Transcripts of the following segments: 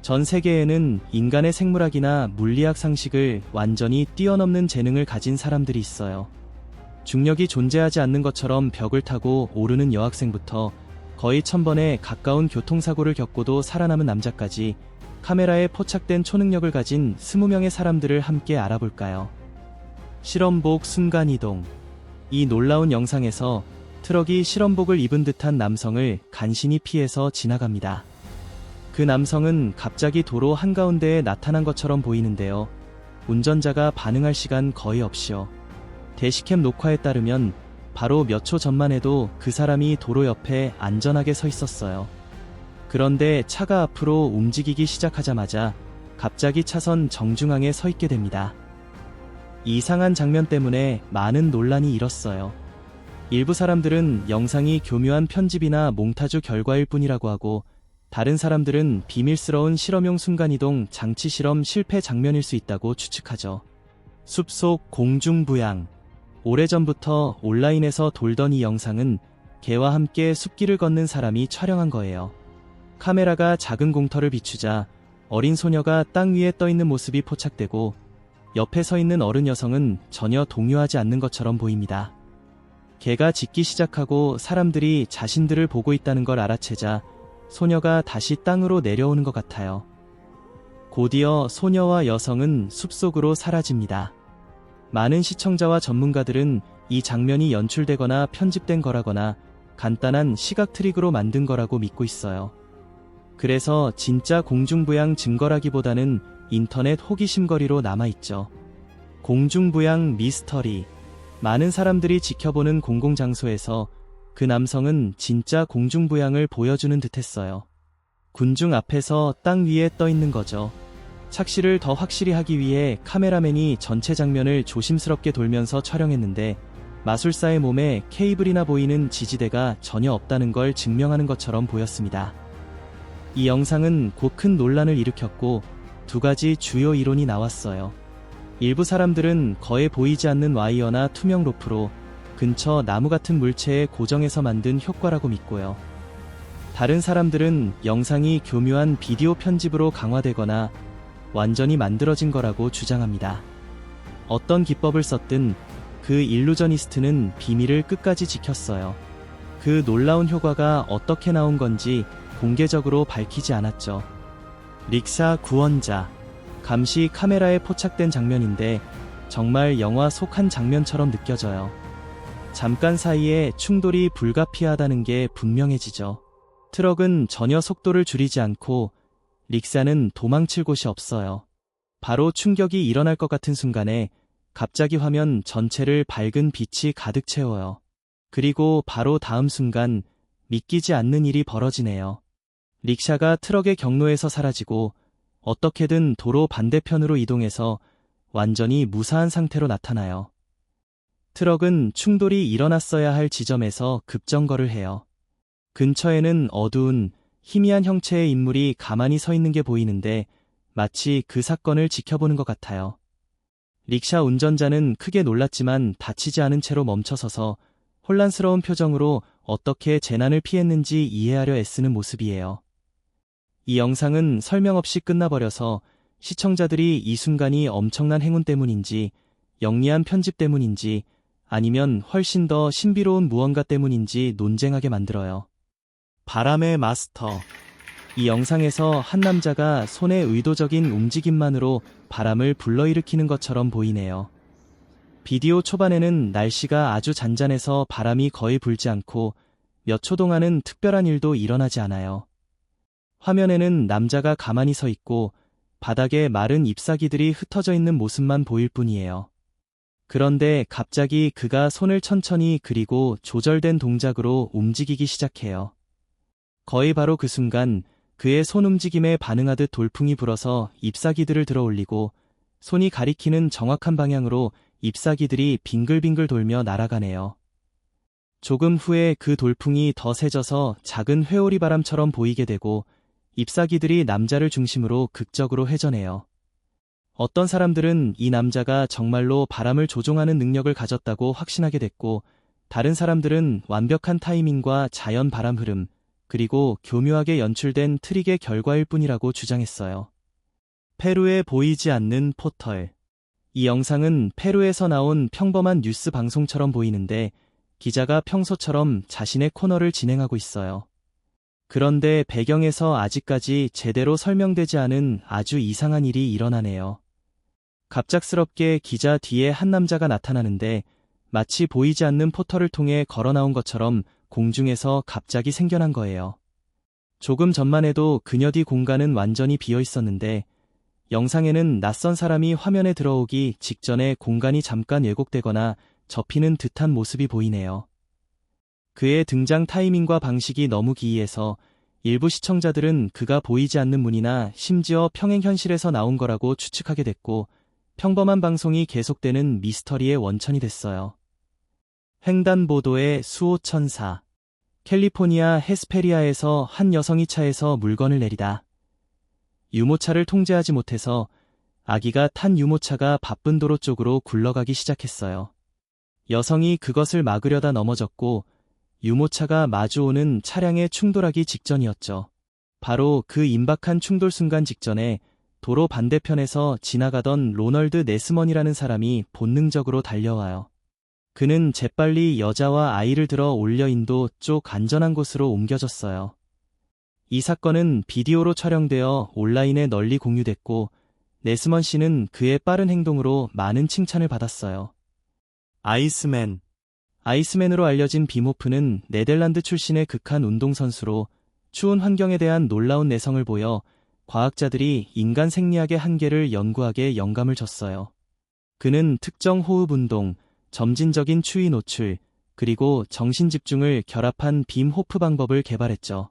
전 세계에는 인간의 생물학이나 물리학 상식을 완전히 뛰어넘는 재능을 가진 사람들이 있어요. 중력이 존재하지 않는 것처럼 벽을 타고 오르는 여학생부터 거의 1000번에 가까운 교통사고를 겪고도 살아남은 남자까지 카메라에 포착된 초능력을 가진 20명의 사람들을 함께 알아볼까요? 실험복 순간이동. 이 놀라운 영상에서 트럭이 실험복을 입은 듯한 남성을 간신히 피해서 지나갑니다. 그 남성은 갑자기 도로 한가운데에 나타난 것처럼 보이는데요. 운전자가 반응할 시간 거의 없이요. 대시캠 녹화에 따르면 바로 몇 초 전만 해도 그 사람이 도로 옆에 안전하게 서 있었어요. 그런데 차가 앞으로 움직이기 시작하자마자 갑자기 차선 정중앙에 서 있게 됩니다. 이상한 장면 때문에 많은 논란이 일었어요. 일부 사람들은 영상이 교묘한 편집이나 몽타주 결과일 뿐이라고 하고, 다른 사람들은 비밀스러운 실험용 순간이동 장치 실험 실패 장면일 수 있다고 추측하죠. 숲속 공중부양. 오래전부터 온라인에서 돌던 이 영상은 개와 함께 숲길을 걷는 사람이 촬영한 거예요. 카메라가 작은 공터를 비추자 어린 소녀가 땅 위에 떠 있는 모습이 포착되고, 옆에 서 있는 어른 여성은 전혀 동요하지 않는 것처럼 보입니다. 개가 짖기 시작하고 사람들이 자신들을 보고 있다는 걸 알아채자 소녀가 다시 땅으로 내려오는 것 같아요. 곧이어 소녀와 여성은 숲속으로 사라집니다. 많은 시청자와 전문가들은 이 장면이 연출되거나 편집된 거라거나 간단한 시각 트릭으로 만든 거라고 믿고 있어요. 그래서 진짜 공중부양 증거라기보다는 인터넷 호기심거리로 남아있죠. 공중부양 미스터리. 많은 사람들이 지켜보는 공공장소에서 그 남성은 진짜 공중부양을 보여주는 듯했어요. 군중 앞에서 땅 위에 떠 있는 거죠. 착시를 더 확실히 하기 위해 카메라맨이 전체 장면을 조심스럽게 돌면서 촬영했는데, 마술사의 몸에 케이블이나 보이는 지지대가 전혀 없다는 걸 증명하는 것처럼 보였습니다. 이 영상은 곧 큰 논란을 일으켰고, 두 가지 주요 이론이 나왔어요. 일부 사람들은 거의 보이지 않는 와이어나 투명 로프로 근처 나무 같은 물체에 고정해서 만든 효과라고 믿고요. 다른 사람들은 영상이 교묘한 비디오 편집으로 강화되거나 완전히 만들어진 거라고 주장합니다. 어떤 기법을 썼든 그 일루저니스트는 비밀을 끝까지 지켰어요. 그 놀라운 효과가 어떻게 나온 건지 공개적으로 밝히지 않았죠. 릭사 구원자. 감시 카메라에 포착된 장면인데 정말 영화 속 한 장면처럼 느껴져요. 잠깐 사이에 충돌이 불가피하다는 게 분명해지죠. 트럭은 전혀 속도를 줄이지 않고 릭사는 도망칠 곳이 없어요. 바로 충격이 일어날 것 같은 순간에 갑자기 화면 전체를 밝은 빛이 가득 채워요. 그리고 바로 다음 순간 믿기지 않는 일이 벌어지네요. 릭샤가 트럭의 경로에서 사라지고 어떻게든 도로 반대편으로 이동해서 완전히 무사한 상태로 나타나요. 트럭은 충돌이 일어났어야 할 지점에서 급정거를 해요. 근처에는 어두운 희미한 형체의 인물이 가만히 서 있는 게 보이는데 마치 그 사건을 지켜보는 것 같아요. 릭샤 운전자는 크게 놀랐지만 다치지 않은 채로 멈춰서서 혼란스러운 표정으로 어떻게 재난을 피했는지 이해하려 애쓰는 모습이에요. 이 영상은 설명 없이 끝나버려서 시청자들이 이 순간이 엄청난 행운 때문인지, 영리한 편집 때문인지, 아니면 훨씬 더 신비로운 무언가 때문인지 논쟁하게 만들어요. 바람의 마스터. 이 영상에서 한 남자가 손의 의도적인 움직임만으로 바람을 불러일으키는 것처럼 보이네요. 비디오 초반에는 날씨가 아주 잔잔해서 바람이 거의 불지 않고 몇 초 동안은 특별한 일도 일어나지 않아요. 화면에는 남자가 가만히 서 있고 바닥에 마른 잎사귀들이 흩어져 있는 모습만 보일 뿐이에요. 그런데 갑자기 그가 손을 천천히 그리고 조절된 동작으로 움직이기 시작해요. 거의 바로 그 순간 그의 손 움직임에 반응하듯 돌풍이 불어서 잎사귀들을 들어 올리고 손이 가리키는 정확한 방향으로 잎사귀들이 빙글빙글 돌며 날아가네요. 조금 후에 그 돌풍이 더 세져서 작은 회오리 바람처럼 보이게 되고 잎사귀들이 남자를 중심으로 극적으로 회전해요. 어떤 사람들은 이 남자가 정말로 바람을 조종하는 능력을 가졌다고 확신하게 됐고, 다른 사람들은 완벽한 타이밍과 자연 바람 흐름, 그리고 교묘하게 연출된 트릭의 결과일 뿐이라고 주장했어요. 페루에 보이지 않는 포털. 이 영상은 페루에서 나온 평범한 뉴스 방송처럼 보이는데 기자가 평소처럼 자신의 코너를 진행하고 있어요. 그런데 배경에서 아직까지 제대로 설명되지 않은 아주 이상한 일이 일어나네요. 갑작스럽게 기자 뒤에 한 남자가 나타나는데 마치 보이지 않는 포털을 통해 걸어 나온 것처럼 공중에서 갑자기 생겨난 거예요. 조금 전만 해도 그녀 뒤 공간은 완전히 비어 있었는데 영상에는 낯선 사람이 화면에 들어오기 직전에 공간이 잠깐 왜곡되거나 접히는 듯한 모습이 보이네요. 그의 등장 타이밍과 방식이 너무 기이해서 일부 시청자들은 그가 보이지 않는 문이나 심지어 평행 현실에서 나온 거라고 추측하게 됐고 평범한 방송이 계속되는 미스터리의 원천이 됐어요. 횡단보도의 수호천사. 캘리포니아 헤스페리아에서 한 여성이 차에서 물건을 내리다 유모차를 통제하지 못해서 아기가 탄 유모차가 바쁜 도로 쪽으로 굴러가기 시작했어요. 여성이 그것을 막으려다 넘어졌고 유모차가 마주오는 차량에 충돌하기 직전이었죠. 바로 그 임박한 충돌 순간 직전에 도로 반대편에서 지나가던 로널드 네스먼이라는 사람이 본능적으로 달려와요. 그는 재빨리 여자와 아이를 들어 올려 인도 쪽 안전한 곳으로 옮겨졌어요. 이 사건은 비디오로 촬영되어 온라인에 널리 공유됐고 네스먼 씨는 그의 빠른 행동으로 많은 칭찬을 받았어요. 아이스맨. 아이스맨으로 알려진 빔호프는 네덜란드 출신의 극한 운동선수로 추운 환경에 대한 놀라운 내성을 보여 과학자들이 인간 생리학의 한계를 연구하기에 영감을 줬어요. 그는 특정 호흡 운동, 점진적인 추위 노출, 그리고 정신 집중을 결합한 빔 호프 방법을 개발했죠.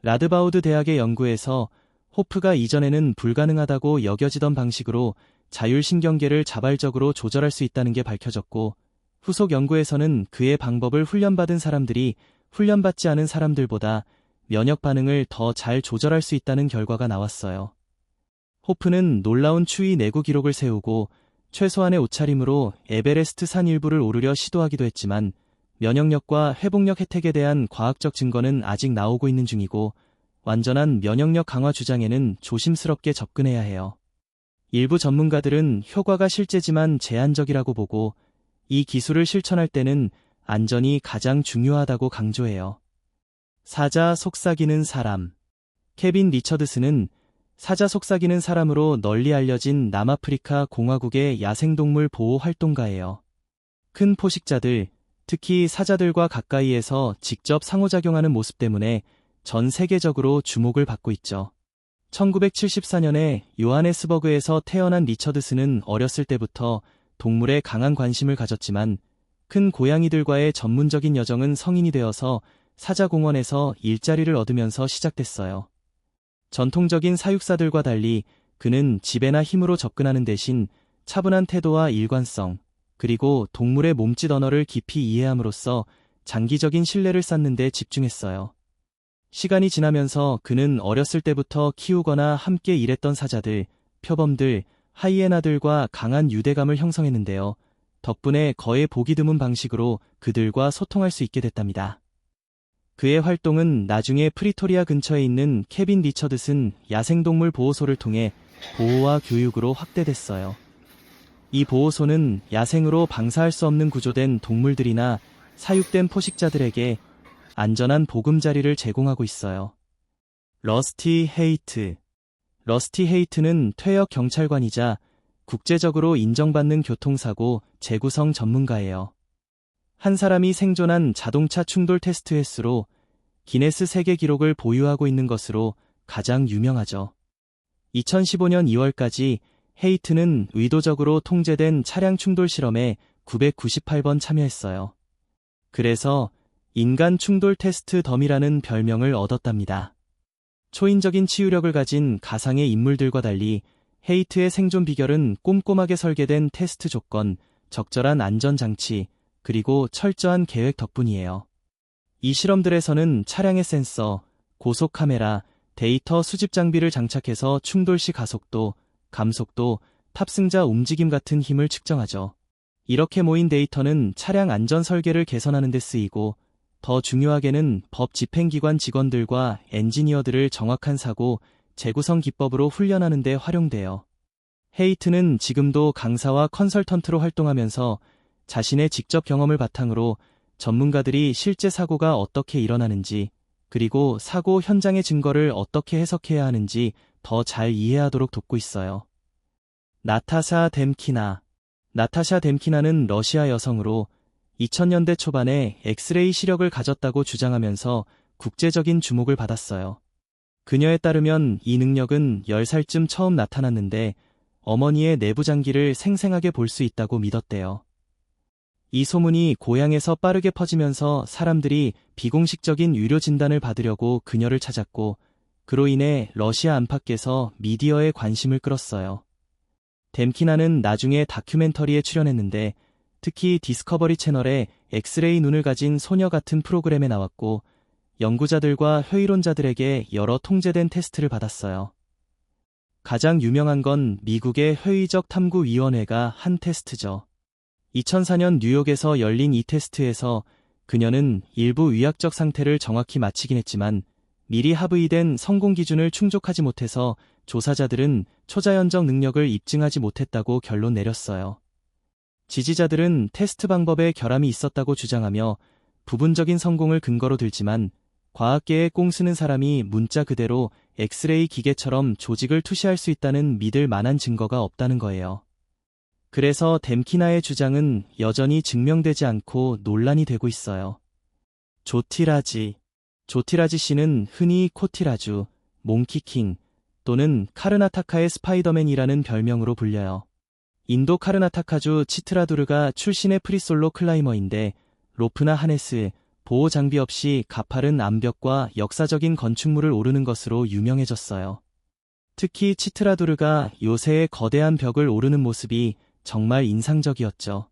라드바우드 대학의 연구에서 호프가 이전에는 불가능하다고 여겨지던 방식으로 자율신경계를 자발적으로 조절할 수 있다는 게 밝혀졌고 후속 연구에서는 그의 방법을 훈련받은 사람들이 훈련받지 않은 사람들보다 면역 반응을 더 잘 조절할 수 있다는 결과가 나왔어요. 호프는 놀라운 추위 내구 기록을 세우고 최소한의 옷차림으로 에베레스트 산 일부를 오르려 시도하기도 했지만 면역력과 회복력 혜택에 대한 과학적 증거는 아직 나오고 있는 중이고 완전한 면역력 강화 주장에는 조심스럽게 접근해야 해요. 일부 전문가들은 효과가 실제지만 제한적이라고 보고 이 기술을 실천할 때는 안전이 가장 중요하다고 강조해요. 사자 속삭이는 사람. 케빈 리처드슨은 사자 속삭이는 사람으로 널리 알려진 남아프리카 공화국의 야생동물 보호 활동가예요. 큰 포식자들, 특히 사자들과 가까이에서 직접 상호작용하는 모습 때문에 전 세계적으로 주목을 받고 있죠. 1974년에 요하네스버그에서 태어난 리처드슨은 어렸을 때부터 동물에 강한 관심을 가졌지만 큰 고양이들과의 전문적인 여정은 성인이 되어서 사자공원에서 일자리를 얻으면서 시작됐어요. 전통적인 사육사들과 달리 그는 지배나 힘으로 접근하는 대신 차분한 태도와 일관성, 그리고 동물의 몸짓 언어를 깊이 이해함으로써 장기적인 신뢰를 쌓는 데 집중했어요. 시간이 지나면서 그는 어렸을 때부터 키우거나 함께 일했던 사자들, 표범들, 하이에나들과 강한 유대감을 형성했는데요. 덕분에 거의 보기 드문 방식으로 그들과 소통할 수 있게 됐답니다. 그의 활동은 나중에 프리토리아 근처에 있는 케빈 리처드슨 야생동물 보호소를 통해 보호와 교육으로 확대됐어요. 이 보호소는 야생으로 방사할 수 없는 구조된 동물들이나 사육된 포식자들에게 안전한 보금자리를 제공하고 있어요. 러스티 헤이트. 러스티 헤이트는 퇴역 경찰관이자 국제적으로 인정받는 교통사고 재구성 전문가예요. 한 사람이 생존한 자동차 충돌 테스트 횟수로 기네스 세계 기록을 보유하고 있는 것으로 가장 유명하죠. 2015년 2월까지 헤이트는 의도적으로 통제된 차량 충돌 실험에 998번 참여했어요. 그래서 인간 충돌 테스트 덤이라는 별명을 얻었답니다. 초인적인 치유력을 가진 가상의 인물들과 달리 헤이트의 생존 비결은 꼼꼼하게 설계된 테스트 조건, 적절한 안전장치, 그리고 철저한 계획 덕분이에요. 이 실험들에서는 차량의 센서, 고속 카메라, 데이터 수집 장비를 장착해서 충돌 시 가속도, 감속도, 탑승자 움직임 같은 힘을 측정하죠. 이렇게 모인 데이터는 차량 안전 설계를 개선하는 데 쓰이고 더 중요하게는 법 집행기관 직원들과 엔지니어들을 정확한 사고, 재구성 기법으로 훈련하는 데 활용돼요. 헤이트는 지금도 강사와 컨설턴트로 활동하면서 자신의 직접 경험을 바탕으로 전문가들이 실제 사고가 어떻게 일어나는지, 그리고 사고 현장의 증거를 어떻게 해석해야 하는지 더 잘 이해하도록 돕고 있어요. 나타샤 뎀키나. 나타샤 뎀키나는 러시아 여성으로 2000년대 초반에 엑스레이 시력을 가졌다고 주장하면서 국제적인 주목을 받았어요. 그녀에 따르면 이 능력은 10살쯤 처음 나타났는데 어머니의 내부 장기를 생생하게 볼 수 있다고 믿었대요. 이 소문이 고향에서 빠르게 퍼지면서 사람들이 비공식적인 의료 진단을 받으려고 그녀를 찾았고, 그로 인해 러시아 안팎에서 미디어에 관심을 끌었어요. 뎀키나는 나중에 다큐멘터리에 출연했는데 특히 디스커버리 채널의 엑스레이 눈을 가진 소녀 같은 프로그램에 나왔고, 연구자들과 회의론자들에게 여러 통제된 테스트를 받았어요. 가장 유명한 건 미국의 회의적 탐구위원회가 한 테스트죠. 2004년 뉴욕에서 열린 이 테스트에서 그녀는 일부 의학적 상태를 정확히 맞히긴 했지만 미리 합의된 성공 기준을 충족하지 못해서 조사자들은 초자연적 능력을 입증하지 못했다고 결론 내렸어요. 지지자들은 테스트 방법에 결함이 있었다고 주장하며 부분적인 성공을 근거로 들지만 과학계에 꽁쓰는 사람이 문자 그대로 엑스레이 기계처럼 조직을 투시할 수 있다는 믿을 만한 증거가 없다는 거예요. 그래서 뎀키나의 주장은 여전히 증명되지 않고 논란이 되고 있어요. 조티라지. 조티라지 씨는 흔히 코티라주, 몽키킹 또는 카르나타카의 스파이더맨이라는 별명으로 불려요. 인도 카르나타카주 치트라두르가 출신의 프리솔로 클라이머인데 로프나 하네스, 보호 장비 없이 가파른 암벽과 역사적인 건축물을 오르는 것으로 유명해졌어요. 특히 치트라두르가 요새의 거대한 벽을 오르는 모습이 정말 인상적이었죠.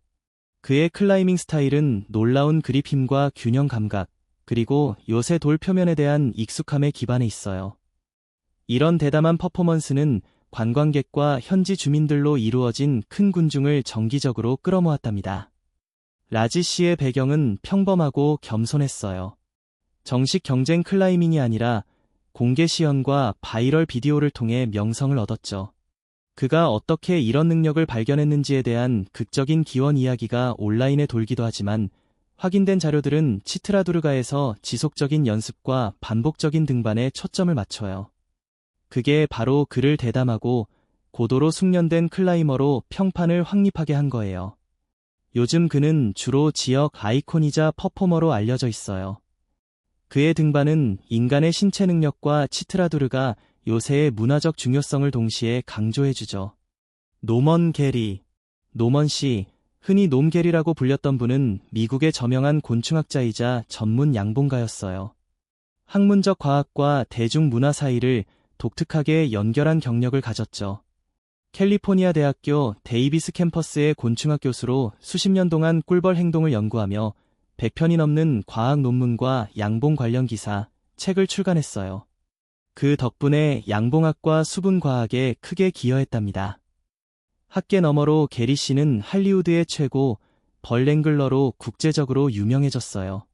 그의 클라이밍 스타일은 놀라운 그립 힘과 균형 감각, 그리고 요새 돌 표면에 대한 익숙함에 기반해 있어요. 이런 대담한 퍼포먼스는 관광객과 현지 주민들로 이루어진 큰 군중을 정기적으로 끌어모았답니다. 라지 씨의 배경은 평범하고 겸손했어요. 정식 경쟁 클라이밍이 아니라 공개 시연과 바이럴 비디오를 통해 명성을 얻었죠. 그가 어떻게 이런 능력을 발견했는지에 대한 극적인 기원 이야기가 온라인에 돌기도 하지만 확인된 자료들은 치트라두르가에서 지속적인 연습과 반복적인 등반에 초점을 맞춰요. 그게 바로 그를 대담하고 고도로 숙련된 클라이머로 평판을 확립하게 한 거예요. 요즘 그는 주로 지역 아이콘이자 퍼포머로 알려져 있어요. 그의 등반은 인간의 신체 능력과 치트라두르가 요새의 문화적 중요성을 동시에 강조해주죠. 노먼 게리. 노먼 씨, 흔히 놈 게리라고 불렸던 분은 미국의 저명한 곤충학자이자 전문 양봉가였어요. 학문적 과학과 대중문화 사이를 독특하게 연결한 경력을 가졌죠. 캘리포니아 대학교 데이비스 캠퍼스의 곤충학 교수로 수십 년 동안 꿀벌 행동을 연구하며 100편이 넘는 과학 논문과 양봉 관련 기사, 책을 출간했어요. 그 덕분에 양봉학과 수분과학에 크게 기여했답니다. 학계 너머로 게리 씨는 할리우드의 최고 벌 랭글러로 국제적으로 유명해졌어요.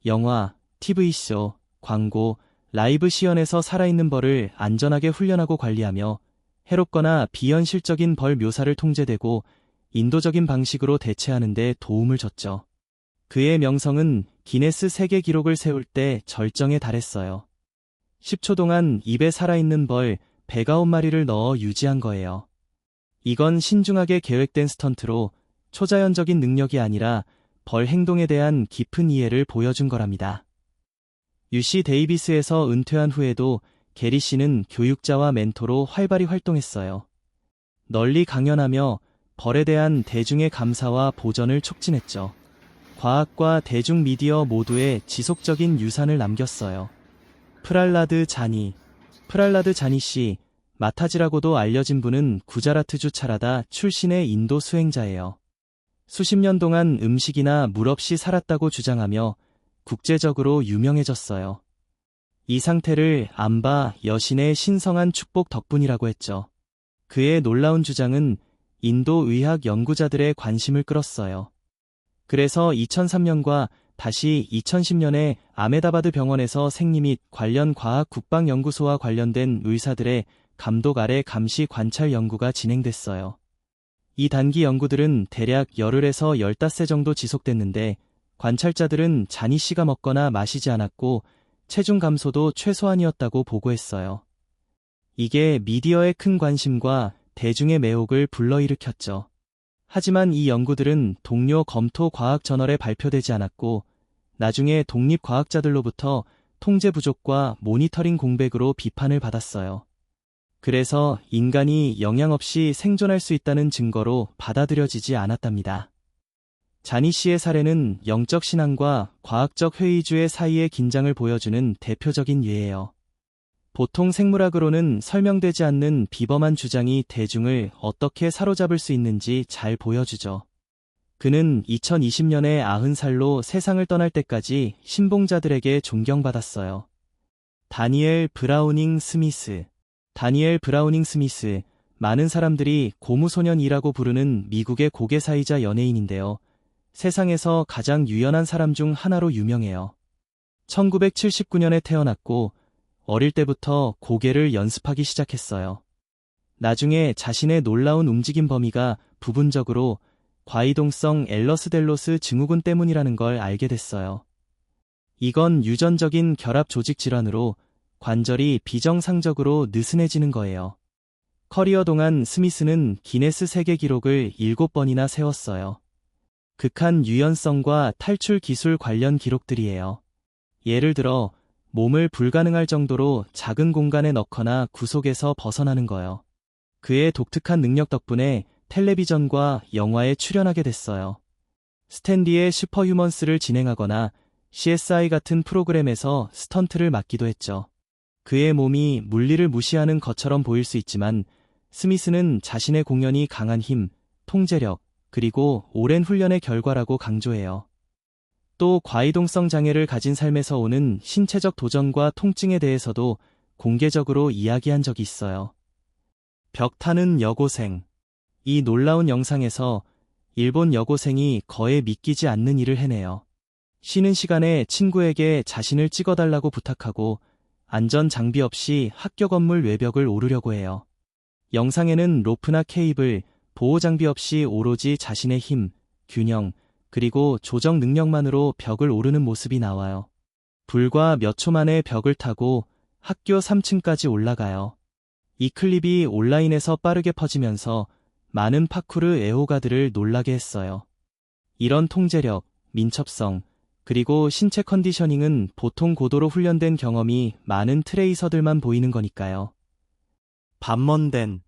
영화, TV쇼, 광고, 라이브 시연에서 살아있는 벌을 안전하게 훈련하고 관리하며 해롭거나 비현실적인 벌 묘사를 통제되고 인도적인 방식으로 대체하는 데 도움을 줬죠. 그의 명성은 기네스 세계 기록을 세울 때 절정에 달했어요. 10초 동안 입에 살아있는 벌 109마리를 넣어 유지한 거예요. 이건 신중하게 계획된 스턴트로 초자연적인 능력이 아니라 벌 행동에 대한 깊은 이해를 보여준 거랍니다. UC 데이비스에서 은퇴한 후에도 게리 씨는 교육자와 멘토로 활발히 활동했어요. 널리 강연하며 벌에 대한 대중의 감사와 보전을 촉진했죠. 과학과 대중미디어 모두에 지속적인 유산을 남겼어요. 프랄라드 자니. 프랄라드 자니 씨, 마타지라고도 알려진 분은 구자라트주 차라다 출신의 인도 수행자예요. 수십 년 동안 음식이나 물 없이 살았다고 주장하며 국제적으로 유명해졌어요. 이 상태를 암바 여신의 신성한 축복 덕분이라고 했죠. 그의 놀라운 주장은 인도 의학 연구자들의 관심을 끌었어요. 그래서 2003년과 다시 2010년에 아메다바드 병원에서 생리 및 관련 과학 국방연구소와 관련된 의사들의 감독 아래 감시 관찰 연구가 진행됐어요. 이 단기 연구들은 대략 열흘에서 15세 정도 지속됐는데 관찰자들은 자니 씨가 먹거나 마시지 않았고 체중 감소도 최소한이었다고 보고했어요. 이게 미디어의 큰 관심과 대중의 매혹을 불러일으켰죠. 하지만 이 연구들은 동료 검토 과학 저널에 발표되지 않았고 나중에 독립과학자들로부터 통제 부족과 모니터링 공백으로 비판을 받았어요. 그래서 인간이 영양 없이 생존할 수 있다는 증거로 받아들여지지 않았답니다. 자니 씨의 사례는 영적 신앙과 과학적 회의주의 사이의 긴장을 보여주는 대표적인 예예요. 보통 생물학으로는 설명되지 않는 비범한 주장이 대중을 어떻게 사로잡을 수 있는지 잘 보여주죠. 그는 2020년에 90살로 세상을 떠날 때까지 신봉자들에게 존경받았어요. 다니엘 브라우닝 스미스. 다니엘 브라우닝 스미스, 많은 사람들이 고무소년이라고 부르는 미국의 고개사이자 연예인인데요. 세상에서 가장 유연한 사람 중 하나로 유명해요. 1979년에 태어났고 어릴 때부터 고개를 연습하기 시작했어요. 나중에 자신의 놀라운 움직임 범위가 부분적으로 과이동성 엘러스델로스 증후군 때문이라는 걸 알게 됐어요. 이건 유전적인 결합 조직 질환으로 관절이 비정상적으로 느슨해지는 거예요. 커리어 동안 스미스는 기네스 세계 기록을 7번이나 세웠어요. 극한 유연성과 탈출 기술 관련 기록들이에요. 예를 들어 몸을 불가능할 정도로 작은 공간에 넣거나 구속에서 벗어나는 거요. 그의 독특한 능력 덕분에 텔레비전과 영화에 출연하게 됐어요. 스탠리의 슈퍼휴먼스를 진행하거나 CSI 같은 프로그램에서 스턴트를 맡기도 했죠. 그의 몸이 물리를 무시하는 것처럼 보일 수 있지만 스미스는 자신의 공연이 강한 힘, 통제력, 그리고 오랜 훈련의 결과라고 강조해요. 또 과이동성 장애를 가진 삶에서 오는 신체적 도전과 통증에 대해서도 공개적으로 이야기한 적이 있어요. 벽 타는 여고생. 이 놀라운 영상에서 일본 여고생이 거의 믿기지 않는 일을 해내요. 쉬는 시간에 친구에게 자신을 찍어달라고 부탁하고 안전 장비 없이 학교 건물 외벽을 오르려고 해요. 영상에는 로프나 케이블, 보호 장비 없이 오로지 자신의 힘, 균형, 그리고 조정 능력만으로 벽을 오르는 모습이 나와요. 불과 몇 초 만에 벽을 타고 학교 3층까지 올라가요. 이 클립이 온라인에서 빠르게 퍼지면서 많은 파쿠르 애호가들을 놀라게 했어요. 이런 통제력, 민첩성, 그리고 신체 컨디셔닝은 보통 고도로 훈련된 경험이 많은 트레이서들만 보이는 거니까요. 밤먼덴은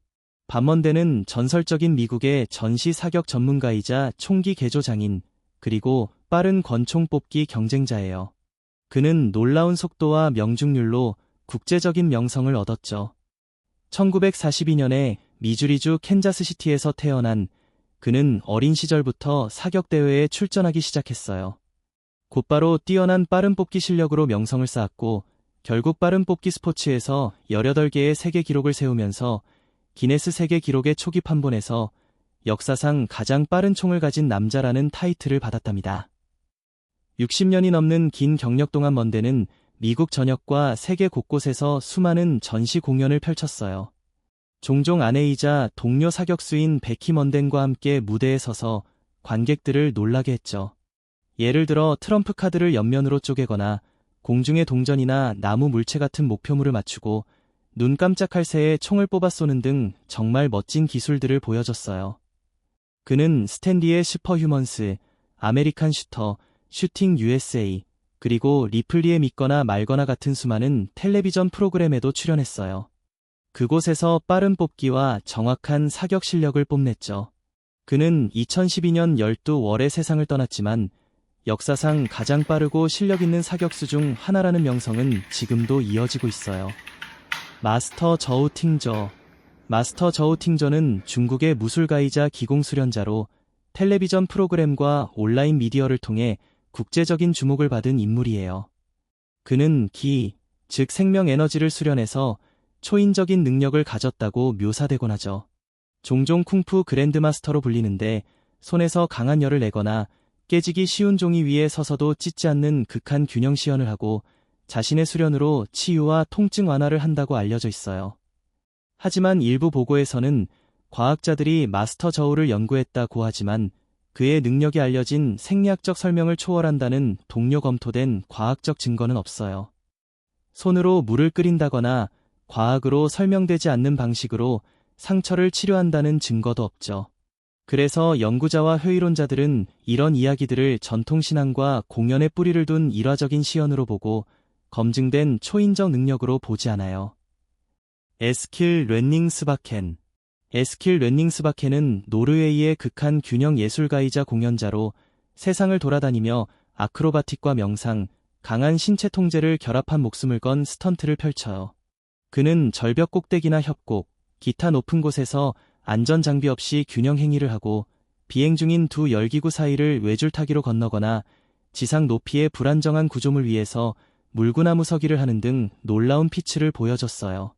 전설적인 미국의 전시 사격 전문가이자 총기 개조 장인, 그리고 빠른 권총 뽑기 경쟁자예요. 그는 놀라운 속도와 명중률로 국제적인 명성을 얻었죠. 1942년에 미주리주 캔자스시티에서 태어난 그는 어린 시절부터 사격대회에 출전하기 시작했어요. 곧바로 뛰어난 빠른 뽑기 실력으로 명성을 쌓았고 결국 빠른 뽑기 스포츠에서 18개의 세계 기록을 세우면서 기네스 세계 기록의 초기 판본에서 역사상 가장 빠른 총을 가진 남자라는 타이틀을 받았답니다. 60년이 넘는 긴 경력 동안 먼데는 미국 전역과 세계 곳곳에서 수많은 전시 공연을 펼쳤어요. 종종 아내이자 동료 사격수인 베키 먼덴과 함께 무대에 서서 관객들을 놀라게 했죠. 예를 들어 트럼프 카드를 옆면으로 쪼개거나 공중의 동전이나 나무 물체 같은 목표물을 맞추고 눈 깜짝할 새에 총을 뽑아 쏘는 등 정말 멋진 기술들을 보여줬어요. 그는 스탠리의 슈퍼휴먼스, 아메리칸 슈터, 슈팅 USA, 그리고 리플리의 믿거나 말거나 같은 수많은 텔레비전 프로그램에도 출연했어요. 그곳에서 빠른 뽑기와 정확한 사격 실력을 뽐냈죠. 그는 2012년 12월에 세상을 떠났지만 역사상 가장 빠르고 실력 있는 사격수 중 하나라는 명성은 지금도 이어지고 있어요. 마스터 저우 팅저는 중국의 무술가이자 기공수련자로 텔레비전 프로그램과 온라인 미디어를 통해 국제적인 주목을 받은 인물이에요. 그는 즉 생명 에너지를 수련해서 초인적인 능력을 가졌다고 묘사되곤 하죠. 종종 쿵푸 그랜드마스터로 불리는데 손에서 강한 열을 내거나 깨지기 쉬운 종이 위에 서서도 찢지 않는 극한 균형 시연을 하고 자신의 수련으로 치유와 통증 완화를 한다고 알려져 있어요. 하지만 일부 보고에서는 과학자들이 마스터 저울을 연구했다고 하지만 그의 능력이 알려진 생리학적 설명을 초월한다는 동료 검토된 과학적 증거는 없어요. 손으로 물을 끓인다거나 과학으로 설명되지 않는 방식으로 상처를 치료한다는 증거도 없죠. 그래서 연구자와 회의론자들은 이런 이야기들을 전통신앙과 공연의 뿌리를 둔 일화적인 시연으로 보고 검증된 초인적 능력으로 보지 않아요. 에스킬 렌닝스바켄. 에스킬 렌닝스바켄은 노르웨이의 극한 균형 예술가이자 공연자로 세상을 돌아다니며 아크로바틱과 명상, 강한 신체 통제를 결합한 목숨을 건 스턴트를 펼쳐요. 그는 절벽 꼭대기나 협곡, 기타 높은 곳에서 안전 장비 없이 균형 행위를 하고 비행 중인 두 열기구 사이를 외줄타기로 건너거나 지상 높이의 불안정한 구조물 위에서 물구나무 서기를 하는 등 놀라운 피치를 보여줬어요.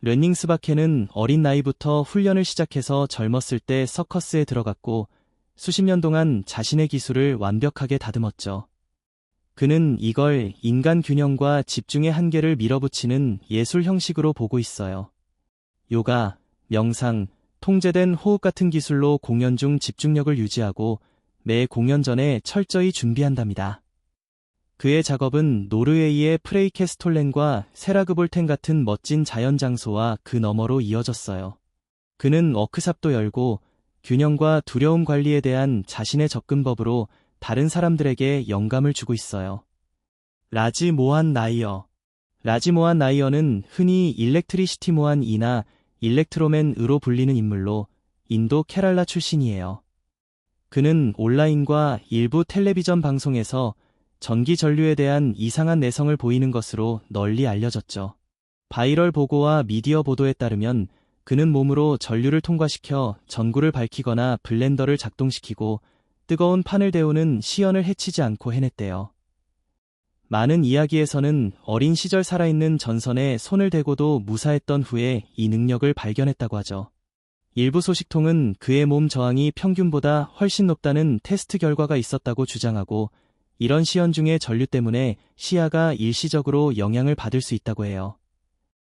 렌닝스바켄은 어린 나이부터 훈련을 시작해서 젊었을 때 서커스에 들어갔고 수십 년 동안 자신의 기술을 완벽하게 다듬었죠. 그는 이걸 인간 균형과 집중의 한계를 밀어붙이는 예술 형식으로 보고 있어요. 요가, 명상, 통제된 호흡 같은 기술로 공연 중 집중력을 유지하고 매 공연 전에 철저히 준비한답니다. 그의 작업은 노르웨이의 프레이케스톨렌과 세라그볼텐 같은 멋진 자연 장소와 그 너머로 이어졌어요. 그는 워크샵도 열고 균형과 두려움 관리에 대한 자신의 접근법으로 다른 사람들에게 영감을 주고 있어요. 라지 모한 나이어. 라지 모한 나이어는 흔히 일렉트리시티 모한이나 일렉트로맨으로 불리는 인물로 인도 케랄라 출신이에요. 그는 온라인과 일부 텔레비전 방송에서 전기 전류에 대한 이상한 내성을 보이는 것으로 널리 알려졌죠. 바이럴 보고와 미디어 보도에 따르면 그는 몸으로 전류를 통과시켜 전구를 밝히거나 블렌더를 작동시키고 뜨거운 판을 데우는 시연을 해치지 않고 해냈대요. 많은 이야기에서는 어린 시절 살아있는 전선에 손을 대고도 무사했던 후에 이 능력을 발견했다고 하죠. 일부 소식통은 그의 몸 저항이 평균보다 훨씬 높다는 테스트 결과가 있었다고 주장하고 이런 시연 중의 전류 때문에 시야가 일시적으로 영향을 받을 수 있다고 해요.